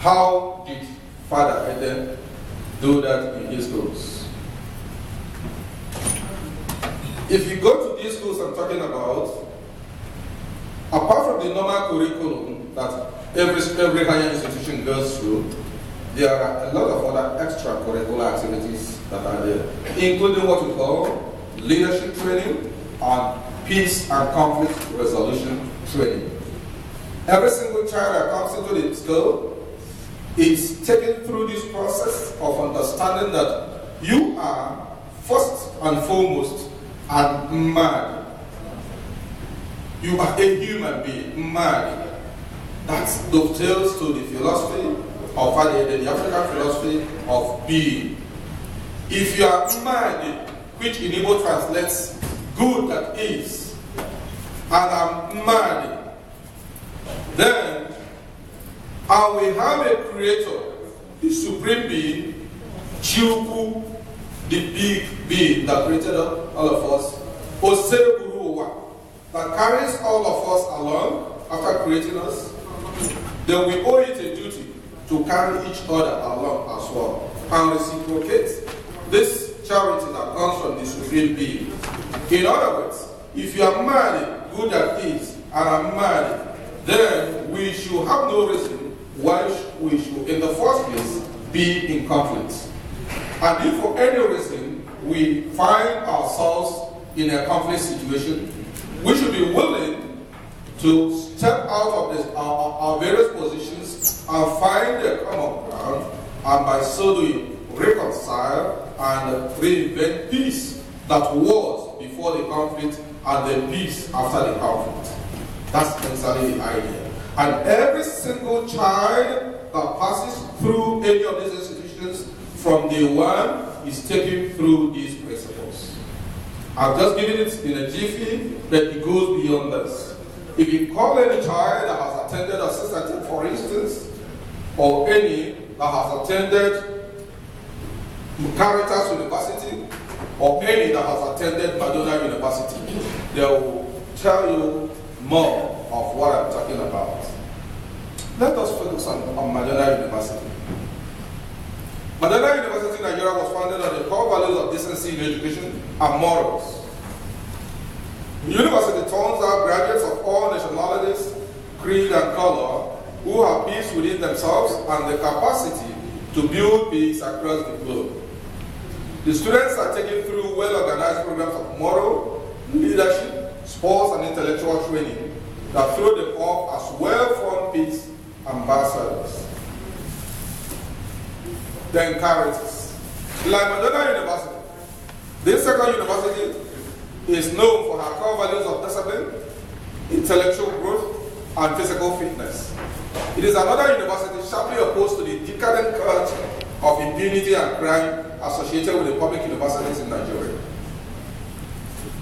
How did Father Edeh do that in his schools? If you go to these schools I'm talking about, apart from the normal curriculum that every higher institution goes through, there are a lot of other extracurricular activities that are there, including what we call leadership training and peace and conflict resolution training. Every single child that comes into the school is taken through this process of understanding that you are first and foremost a man. You are a human being, man. That dovetails to the philosophy of the African philosophy of being. If you are mad, which in Igbo translates good that is, and I'm mad, then I will have a creator, the supreme being, Chuks, the big being that created all of us, Oseburuwa, that carries all of us along after creating us. Then we owe it a duty to carry each other along as well and reciprocate this charity that comes from the supreme being. In other words, if you are married, good that is, and I'm married, then we should have no reason why we should, in the first place, be in conflict. And if for any reason we find ourselves in a conflict situation, we should be willing to step out of this, our various positions and find a common ground, and by so doing, reconcile and reinvent peace that was before the conflict and the peace after the conflict. That's exactly the idea. And every single child that passes through any of these institutions from day one is taken through these principles. I've just given it in a jiffy, but it goes beyond this. If you call any child that has attended assistant, for instance, or any that has attended Caritas University, or any that has attended Madonna University, they will tell you more of what I'm talking about. Let us focus on Madonna University. Madonna University in Nigeria was founded on the core values of decency in education and morals. The university turns out graduates of all nationalities, creed, and color who have peace within themselves and the capacity to build peace across the globe. The students are taken through well-organized programs of moral, leadership, sports, and intellectual training that throw them off as well-formed peace ambassadors. Then Caritas. Like Madonna University, this second university is known for her core values of discipline, intellectual growth, and physical fitness. It is another university sharply opposed to the decadent culture of impunity and crime associated with the public universities in Nigeria.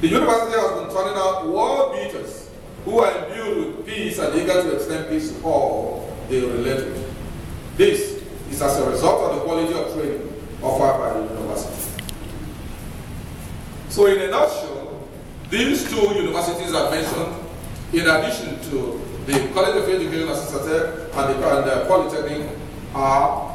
The university has been turning out world beaters who are imbued with peace and eager to extend peace to all they relate with. This is as a result of the quality of training offered by the university. So in a nutshell, these two universities I mentioned, in addition to the College of Education Assistant and the Polytechnic, are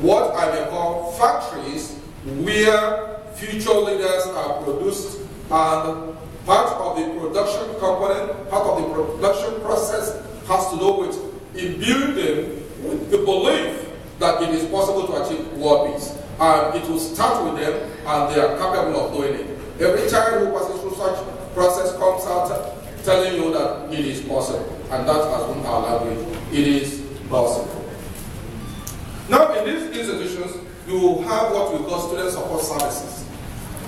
what I may call factories where future leaders are produced, and part of the production component, part of the production process has to do with imbuing them with the belief that it is possible to achieve world peace. And it will start with them, and they are capable of doing it. Every child who passes through such process comes out telling you that it is possible. And that has been our language. It is possible. Now, in these institutions, you will have what we call student support services.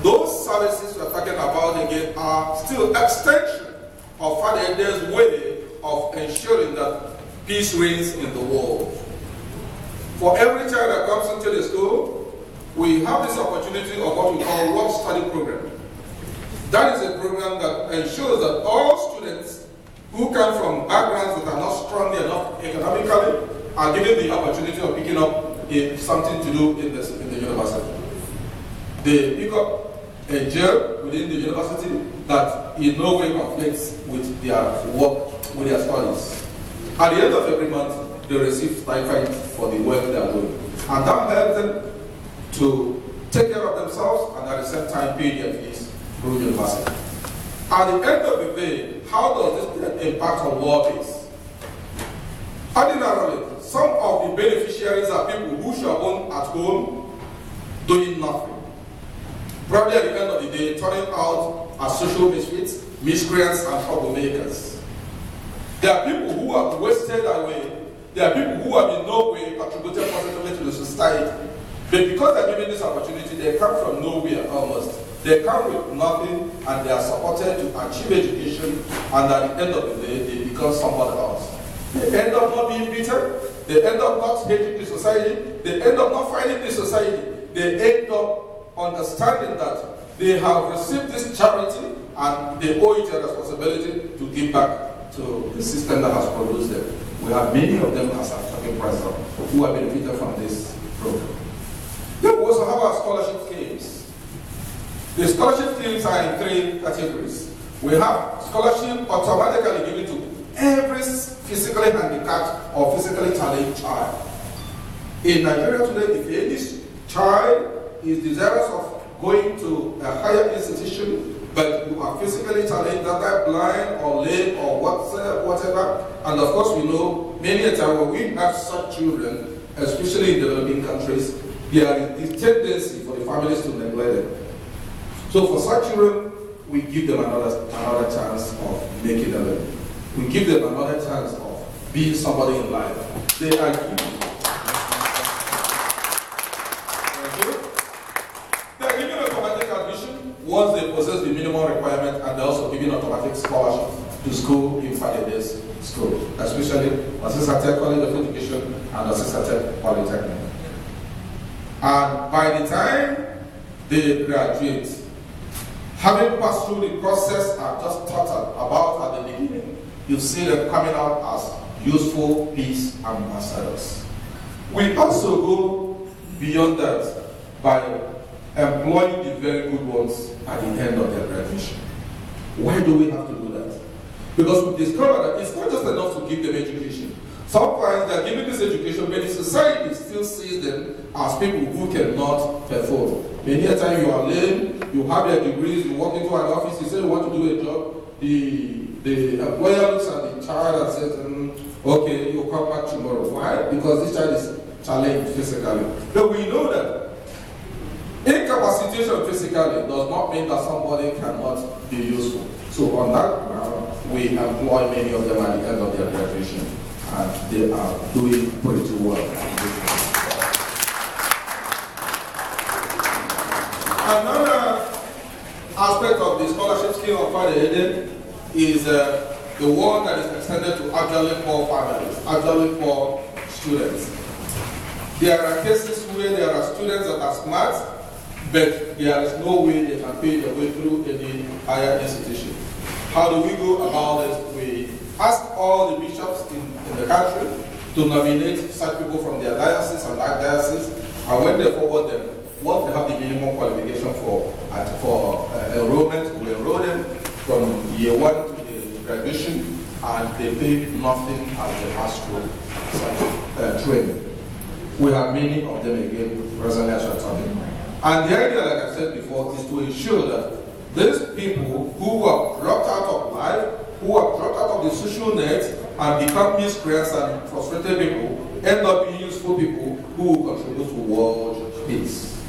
Those services we are talking about again are still extension of Father Edeh's way of ensuring that peace reigns in the world. For every child that comes into the school, we have this opportunity of what we call work-study program. That is a program that ensures that all students who come from backgrounds that are not strong enough economically are given the opportunity of picking up something to do in the university. They pick up a job within the university that in no way conflicts with their work, with their studies. At the end of every month, they receive stipend for the work they are doing. And that helps them to take care of themselves and at the same time pay their fees through university. At the end of the day, how does this impact on workers? Ordinarily, some of the beneficiaries are people who should have been at home doing nothing. Probably at the end of the day, turning out as social misfits, miscreants, and troublemakers. There are people who have wasted away. There are people who have in no way contributed positively to the society. But because they're given this opportunity, they come from nowhere almost. They come with nothing and they are supported to achieve education, and at the end of the day, they become somebody else. They end up not being bitter, they end up not hating the society, they end up not fighting the society, they end up understanding that they have received this charity and they owe it a responsibility to give back to the system that has produced them. We have many of them as our talking president who have benefited from this program. Then we also have our scholarship schemes. The scholarship schemes are in three categories. We have scholarship automatically given to every physically handicapped or physically challenged child. In Nigeria today, if any child is desirous of going to a higher institution, but you are physically challenged, either blind or lame or whatever, and of course we know many a time when we have such children, especially in developing countries, there is this tendency for the families to neglect them. So for such children, we give them another chance of making a living. We give them another chance of being somebody in life. They are given. They are given automatic admission once they possess the minimum requirement, and they're also given automatic scholarship to school in 5 days school, especially Assistant College of Education and Assistant Polytechnic. And by the time they graduate, having passed through the process I've just talked about at the beginning, you see them coming out as useful peace ambassadors. We also go beyond that by employing the very good ones at the end of their graduation. Why do we have to do that? Because we discovered that it's not just enough to give them education. Sometimes they're given this education, but the society still sees them as people who cannot perform. Many a time you are lame, you have your degrees, you walk into an office, you say you want to do a job, the employer looks at the child and says, okay, you'll come back tomorrow. Why? Because this child is challenged physically. But we know that incapacitation physically does not mean that somebody cannot be useful. So on that ground, we employ many of them at the end of their graduation, and they are doing pretty well. Another aspect of the scholarship scheme of Edeh is the one that is extended to actually poor families, actually poor students. There are cases where there are students that are smart, but there is no way they can pay their way through any higher institution. How do we go about this? We ask all the bishops in the country to nominate such people from their diocese and archdiocese, and when they forward them, once they have the minimum qualification for enrollment, we enroll them from year 1 to the graduation, and they pay nothing as they pass through training. We have many of them again presently as we're talking. And the idea, like I said before, is to ensure that these people who have dropped out of life, who have dropped out of the social net and become miscreants and frustrated people, end up being useful people who will contribute to world peace.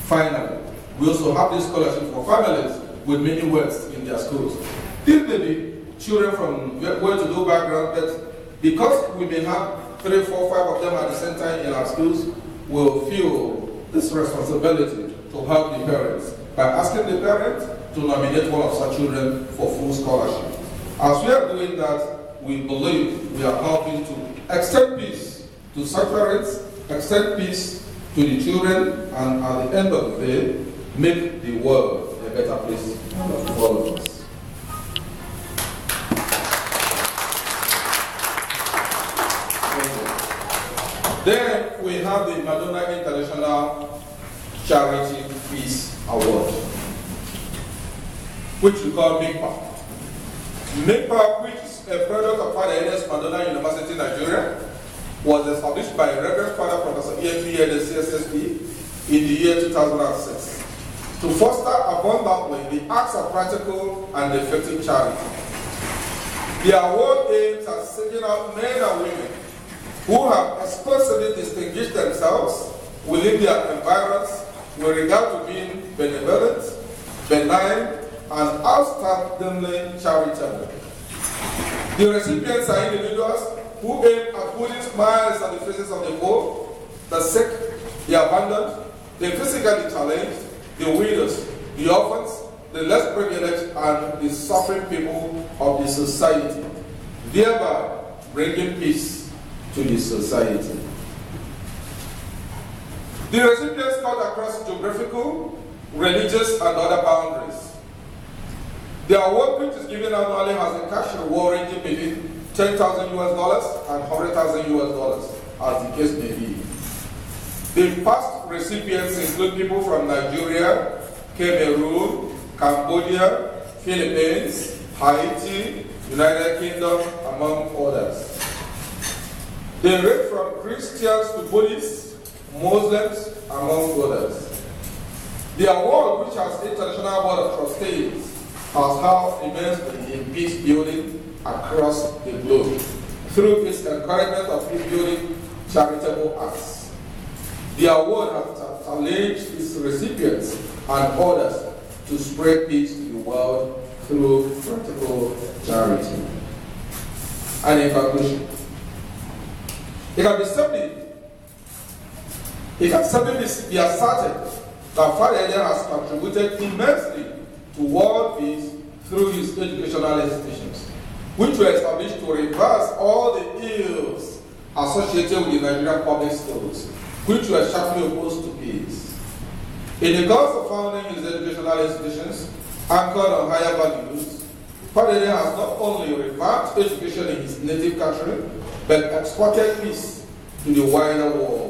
Finally, we also have this scholarship for families with many works in their schools. These may be children from well-to-do background, but because we may have 3, 4, 5 of them at the same time in our schools, we'll feel this responsibility to help the parents by asking the parents to nominate one of such children for full scholarship. As we are doing that, we believe we are helping to extend peace to such parents, extend peace to the children, and at the end of the day, make the world a better place for all of us. Then we have the Madonna International Charity Peace Award, which we call MIGPA. MIGPA, which is a product of Father Edeh's Madonna University, Nigeria, was established by Reverend Father Professor E.M.P. Edeh, CSSP, in the year 2006 to foster abundantly the acts of practical and effective charity. The award aims at seeking out men and women who have exclusively distinguished themselves within their environments with regard to being benevolent, benign, and outstandingly charitable. The recipients are individuals who aim at putting smiles on the faces of the poor, the sick, the abandoned, the physically challenged, the widows, the orphans, the less privileged, and the suffering people of the society, thereby bringing peace to the society. The recipients cut across geographical, religious, and other boundaries. The award, which is given annually, has a cash reward ranging between $10,000 US and $100,000 US, as the case may be. The past recipients include people from Nigeria, Cameroon, Cambodia, Philippines, Haiti, United Kingdom, among others. They range from Christians to Buddhists, Muslims, among others. The award, which has International Board of Trustees, has helped immensely in peace building across the globe through its encouragement of peace building charitable acts. The award has challenged its recipients and others to spread peace to the world through practical charity. And in conclusion, it can certainly be asserted that Father Edeh has contributed immensely to world peace through his educational institutions, which were established to reverse all the ills associated with the Nigerian public schools, which were sharply opposed to peace. In the course of founding his educational institutions, anchored on higher values, Father Edeh has not only revamped education in his native country, but exported peace to the wider world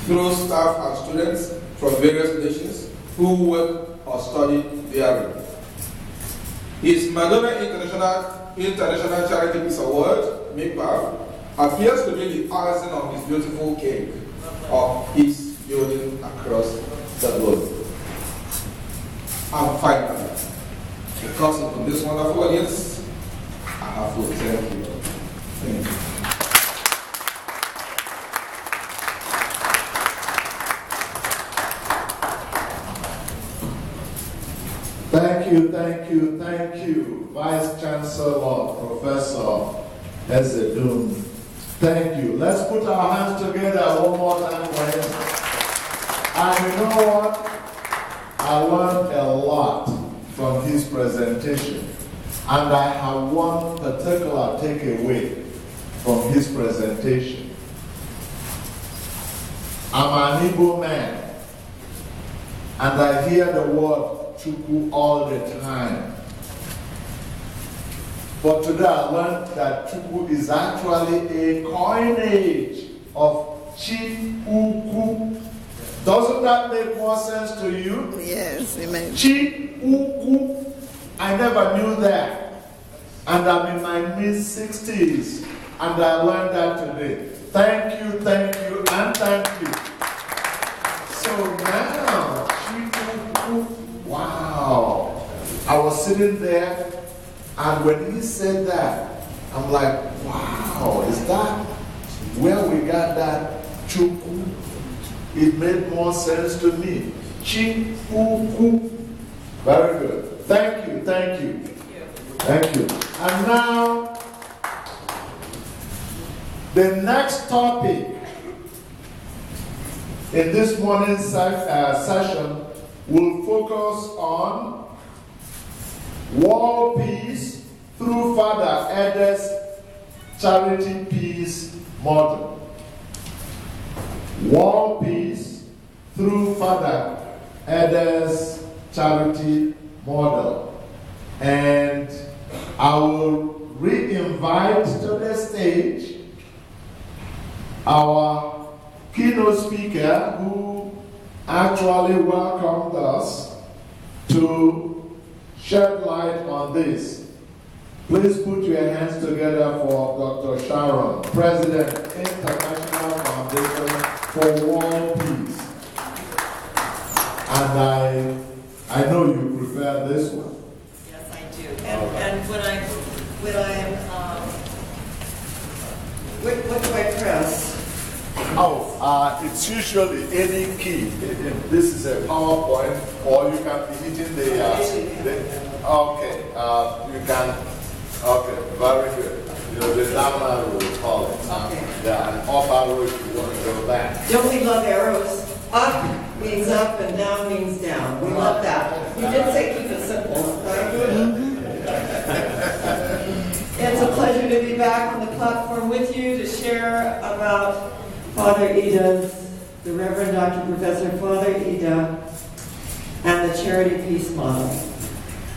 through staff and students from various nations who work or study therein. His Madonna International Charity Peace Award, MIPA, appears to be the icing on his beautiful cake of peace building across the globe. And finally, because of this wonderful audience, I have to thank you. Thank you. Thank you, Vice Chancellor, Professor Ezedum. Thank you. Let's put our hands together one more time for him. And you know what? I learned a lot from his presentation. And I have one particular takeaway from his presentation. I'm an Igbo man, and I hear the word Chuku all the time. But today I learned that Chuku is actually a coinage of Chi-Uku. Doesn't that make more sense to you? Yes, amen. Chi-Uku. I never knew that. And I'm in my mid-60s, and I learned that today. Thank you, and thank you. So now, Chi-Uku. Wow. I was sitting there, and when he said that, I'm like, wow, is that where we got that Chuku? It made more sense to me. Chi-Uku. Very good. Thank you. Thank you. And now, the next topic in this morning's session will focus on world peace through Father Edeh's charity peace model. World peace through Father Edeh's charity model. And I will re-invite to the stage our keynote speaker who actually welcomed us to shed light on this. Please put your hands together for Dr. Sharon, President, International Foundation for World Peace. And I know you prefer this one. Yes, I do. And what do I press? Oh, it's usually any key. If this is a PowerPoint, or you can be hitting okay, you can, okay, very good. You know, the down arrow we call it. Okay. Yeah, and up arrow if you want to go back. Don't we love arrows? Up means up and down means down. We love that. You did say keep it simple, right? It's a pleasure to be back on the platform with you to share about Father Edeh's, the Reverend Dr. Professor Father Edeh, and the Charity Peace Model.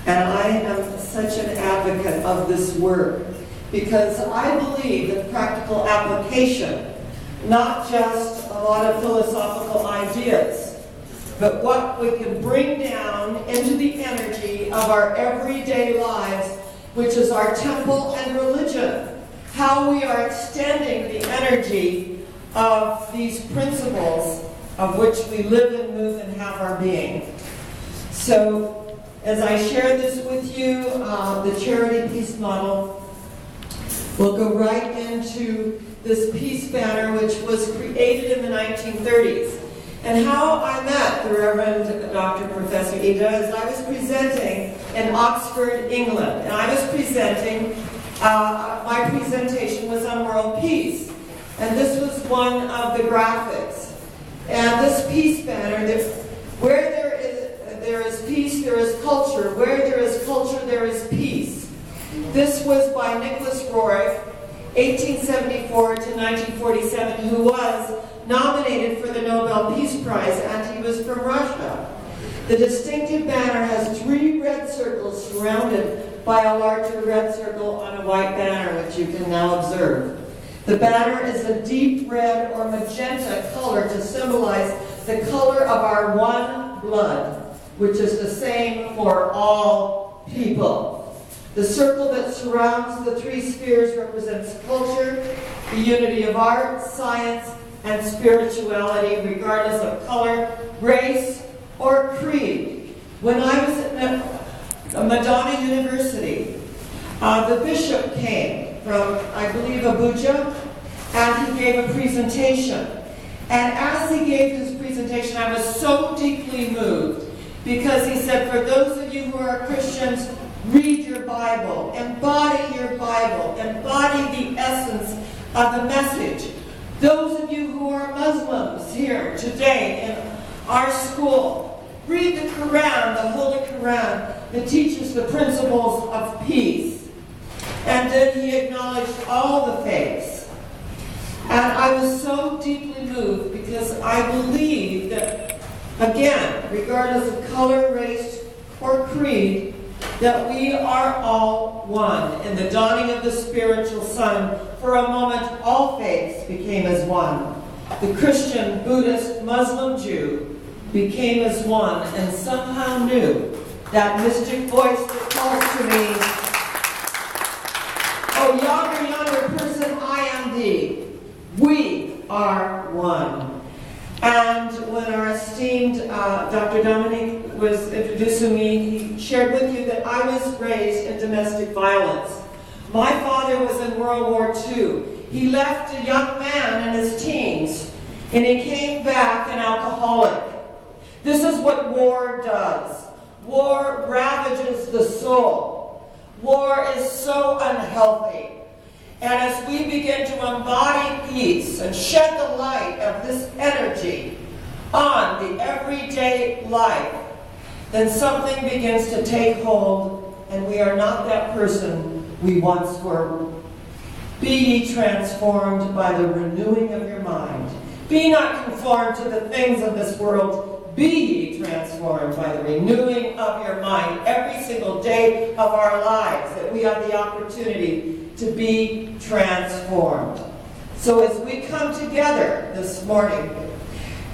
And I am such an advocate of this work because I believe in practical application, not just a lot of philosophical ideas, but what we can bring down into the energy of our everyday lives, which is our temple and religion, how we are extending the energy of these principles of which we live and move and have our being. So, as I share this with you, the Charity Peace Model, we'll go right into this peace banner which was created in the 1930s. And how I met the Reverend Dr. Professor Edeh is I was presenting in Oxford, England. And I was presenting, my presentation was on world peace. And this was one of the graphics. And this peace banner, where there is peace, there is culture. Where there is culture, there is peace. This was by Nicholas Roy, 1874 to 1947, who was nominated for the Nobel Peace Prize, and he was from Russia. The distinctive banner has 3 red circles surrounded by a larger red circle on a white banner, which you can now observe. The banner is a deep red or magenta color to symbolize the color of our one blood, which is the same for all people. The circle that surrounds the 3 spheres represents culture, the unity of art, science, and spirituality, regardless of color, race, or creed. When I was at Madonna University, the bishop came from, I believe, Abuja, and he gave a presentation. And as he gave his presentation, I was so deeply moved because he said, for those of you who are Christians, read your Bible, embody the essence of the message. Those of you who are Muslims here today in our school, read the Quran, the Holy Quran, that teaches the principles of peace. And then he acknowledged all the faiths. And I was so deeply moved because I believe that, again, regardless of color, race, or creed, that we are all one. In the dawning of the spiritual sun, for a moment, all faiths became as one. The Christian, Buddhist, Muslim, Jew became as one and somehow knew that mystic voice that calls to me, oh, yonder person, I am thee. We are one. And when our esteemed Dr. Dominique was introducing me, he shared with you that I was raised in domestic violence. My father was in World War II. He left a young man in his teens, and he came back an alcoholic. This is what war does. War ravages the soul. War is so unhealthy. And as we begin to embody peace and shed the light of this energy on the everyday life, then something begins to take hold, and we are not that person we once were. Be ye transformed by the renewing of your mind. Be not conformed to the things of this world. Be ye transformed by the renewing of your mind every single day of our lives, that we have the opportunity to be transformed. So as we come together this morning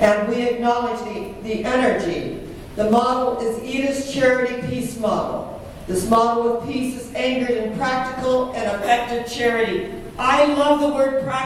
and we acknowledge the energy, the model is Edeh's Charity Peace Model. This model of peace is anchored in practical and effective charity. I love the word practical.